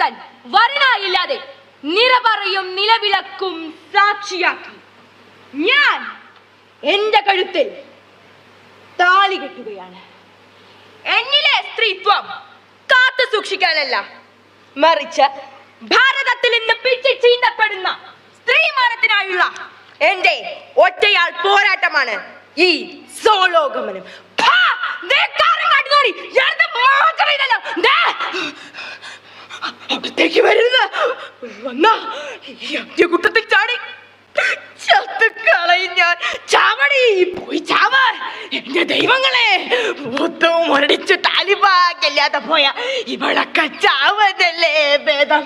കൊടുക്കാൻ വരനായില്ലാതെ നിറപറയും നിലവിളക്കും സാക്ഷിയാക്കി ഞാൻ എന്റെ കഴുത്തിൽ താലി കെട്ടുകയാണ്. എന്നിലെ സ്ത്രീത്വം കാത്തു സൂക്ഷിക്കാനല്ല, മറിച്ച് ഭാരതത്തിൽ ഇന്ന് പിടിച്ചു ചീന്തപ്പെടുന്ന സ്ത്രീമാനത്തിനായുള്ള എന്റെ ഒറ്റയാൾ പോരാട്ടമാണ് ഈ സോളോഗമനം. അകത്തേക്ക് വരുന്ന കൂട്ടത്തിൽ ചാടി ചത്തുക്കളയും ഞാൻ. ചാവടി പോയി ചാവ. എന്റെ ദൈവങ്ങളെ, മൊത്തവും മുരടിച്ച് താലിബാക്കില്ലാതെ പോയ ഇവളൊക്കെ ചാവതല്ലേ ഭേദം.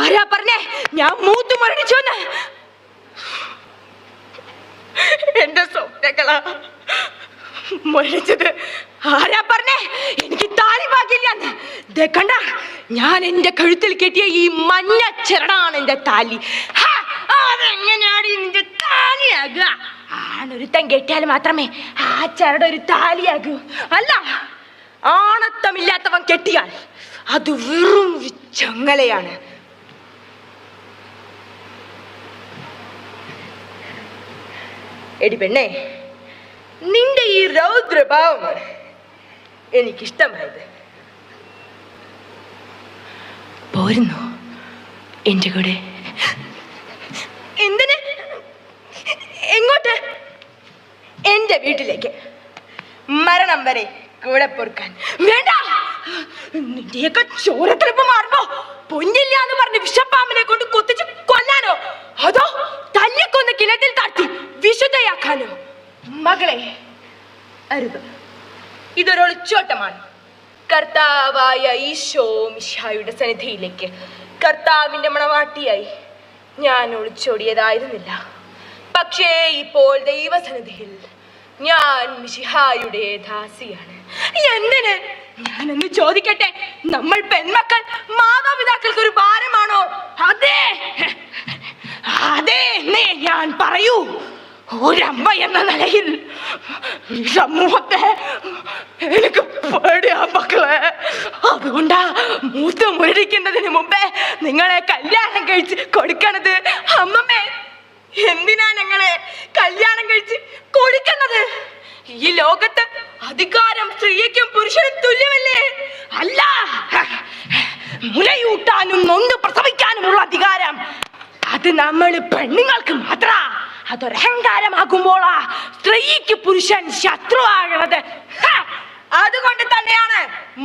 ആരാ പറഞ്ഞേ ഞാൻ മൂത്ത് മുരടിച്ചോന്ന്? എന്റെ സ്വപ്നങ്ങളാ മുരടിച്ചത്. ആരാ പറഞ്ഞേ എനിക്ക് താലിബാക്കില്ലാന്ന്? കണ്ട, ഞാൻ എന്റെ കഴുത്തിൽ കെട്ടിയ ഈ മഞ്ഞ ചെറടാണ് എന്റെ താലി. അതെങ്ങനെയാണ് നിന്റെ താലിയാകുക? ആണൊരുത്തൻ കെട്ടിയാൽ മാത്രമേ ആ ചെറട ഒരു താലിയാകൂ. അല്ല, ആണത്തമില്ലാത്തവൻ കെട്ടിയാൽ അത് വെറും ചങ്ങലയാണ്. എടി പെണ്ണേ, നിന്റെ ഈ രൗദ്രഭാവമാണ് എനിക്കിഷ്ടമായത്. പോരുന്നു എന്റെ കൂടെ? എന്തിന്? എങ്ങോട്ട്? എന്റെ വീട്ടിലേക്ക്, മരണം വരെ കൂടെ പൊറുക്കാൻ. വേണ്ട, നിന്റെയൊക്കെ ചോരത്തിലിപ്പ് മാറുമ്പോ പൊന്നില്ല എന്ന് പറഞ്ഞ് വിഷപ്പാമ്പിനെ കൊണ്ട് കൊത്തിച്ച് കൊല്ലാനോ, അതോ തല്ലിക്കൊന്ന് കിണറ്റിൽ താഴ്ത്തി വിശുദ്ധയാക്കാനോ? മകളെ, അരുത്. ഇതൊരു ഒളിച്ചോട്ടമാണ്. കർത്താവായ ഈശോ മിശിഹായുടെ സന്നിധിയിലേക്ക് കർത്താവിന്റെ മണവാട്ടിയായി ഞാൻ ഒളിച്ചോടിയതായിരുന്നില്ല. പക്ഷേ ഇപ്പോൾ ദൈവസന്നിധിയിൽ ഞാൻ മിശിഹായുടെ ദാസിയാണ്. എന്തിന്? ഞാനൊന്ന് ചോദിക്കട്ടെ, നമ്മൾ പെൺമക്കൾ മാതാപിതാക്കൾക്ക് ഒരു ഭാരമാണോ? അതെ അതെ എന്നേ ഞാൻ പറയൂ. ഒരമ്മ എന്ന നിലയിൽ ഈ സമൂഹത്തെ എനിക്ക് പേടിയാ മക്കളെ. അതുകൊണ്ടാ മൂത്ത് മുരടിക്കുന്നതിന് മുമ്പേ നിങ്ങളെ കല്യാണം കഴിച്ച് കൊടുക്കണത്. അമ്മമ്മേ, എന്തിനാ ഞങ്ങളെ കല്യാണം കഴിച്ച് കൊടുക്കുന്നത്? ഈ ലോകത്ത് അധികാരം സ്ത്രീക്കും പുരുഷനും തുല്യമല്ലേ? അല്ല, മുലയൂട്ടാനും നൊന്ത് പ്രസവിക്കാനുമുള്ള അധികാരം അത് നമ്മൾ പെണ്ണുങ്ങൾക്ക് മാത്ര. അതൊരഹങ്കാരമാകുമ്പോളാ സ്ത്രീക്ക് പുരുഷൻ ശത്രുവാകണത്. അതുകൊണ്ട് തന്നെയാണ്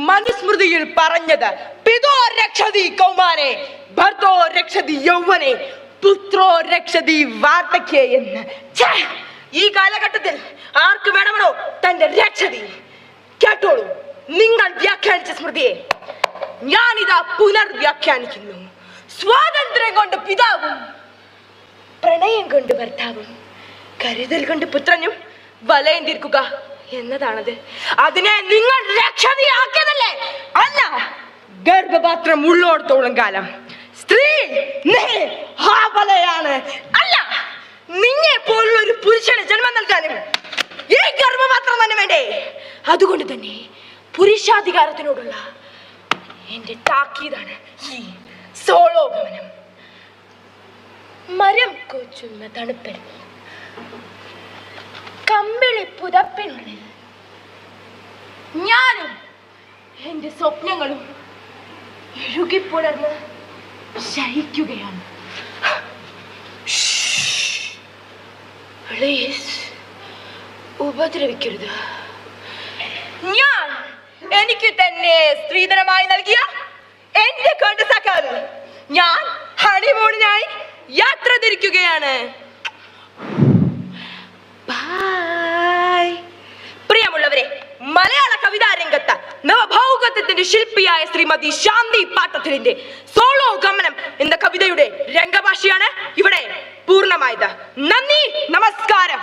മനുസ്മൃതിയിൽ പറഞ്ഞത്, പിതോ രക്ഷതി കൗമാരെ ഭർത്തോ രക്ഷതി യൗവനെ പുത്രോ രക്ഷതി വാർദ്ധക്യേ എന്ന്. ഈ കാലഘട്ടത്തിൽ ആർക്ക് വേണമോ തന്റെ രക്ഷതി? കേട്ടോളൂ, നിങ്ങൾ വ്യാഖ്യാനിച്ച സ്മൃതിയെ ഞാനിതാ പുനർവ്യാഖ്യാനിക്കുന്നു. സ്വാതന്ത്ര്യം കൊണ്ട് പിതാവും, പ്രണയം കൊണ്ട് ഭർത്താവും, കരുതൽ കൊണ്ട് പുത്രനും വലയം തീർക്കുക എന്നതാണത്. അതിനെ നിങ്ങൾ രക്ഷതിയാക്കിയതല്ലേ? അല്ല, ഗർഭപാത്രം ഉള്ളോടത്തോളം കാലം സ്ത്രീ ആ വലയാണ്. അല്ല, നിന്നെ പോലുള്ള ഒരു പുരുഷന് ജന്മം നൽകാനും ഈ ഗർഭപാത്രം തന്നെ വേണ്ടേ? അതുകൊണ്ട് തന്നെ പുരുഷാധികാരത്തിനോടുള്ള എന്റെ താക്കീതാണ് ഈ സോളോഗമനം. മരം കൊച്ചുന്ന തണുപ്പൻ കമ്പിളി പുതപ്പിനുള്ളിൽ ഞാനും എന്റെ സ്വപ്നങ്ങളും ഇഴുകിപ്പുണർന്ന് ശയിക്കുകയാണ്. ഉപദ്രവിക്കരുത്. ഞാൻ എനിക്ക് തന്നെ സ്ത്രീധനമായി നൽകിയ എന്റെ കണ്ടുസക്കാതെ ഞാൻ ഹണിമൂണിനായി യാത്ര തിരിക്കുകയാണ്. പ്രിയമുള്ളവരെ, മലയാള കവിതാ രംഗത്ത് നവഭാവുകത്വത്തിന്റെ ശില്പിയായ ശ്രീമതി ശാന്തി പാട്ടത്തിലിന്റെ സോളോ ഗമനം എന്ന കവിതയുടെ രംഗഭാഷയാണ് ഇവിടെ പൂർണ്ണമായത്. നന്ദി, നമസ്കാരം.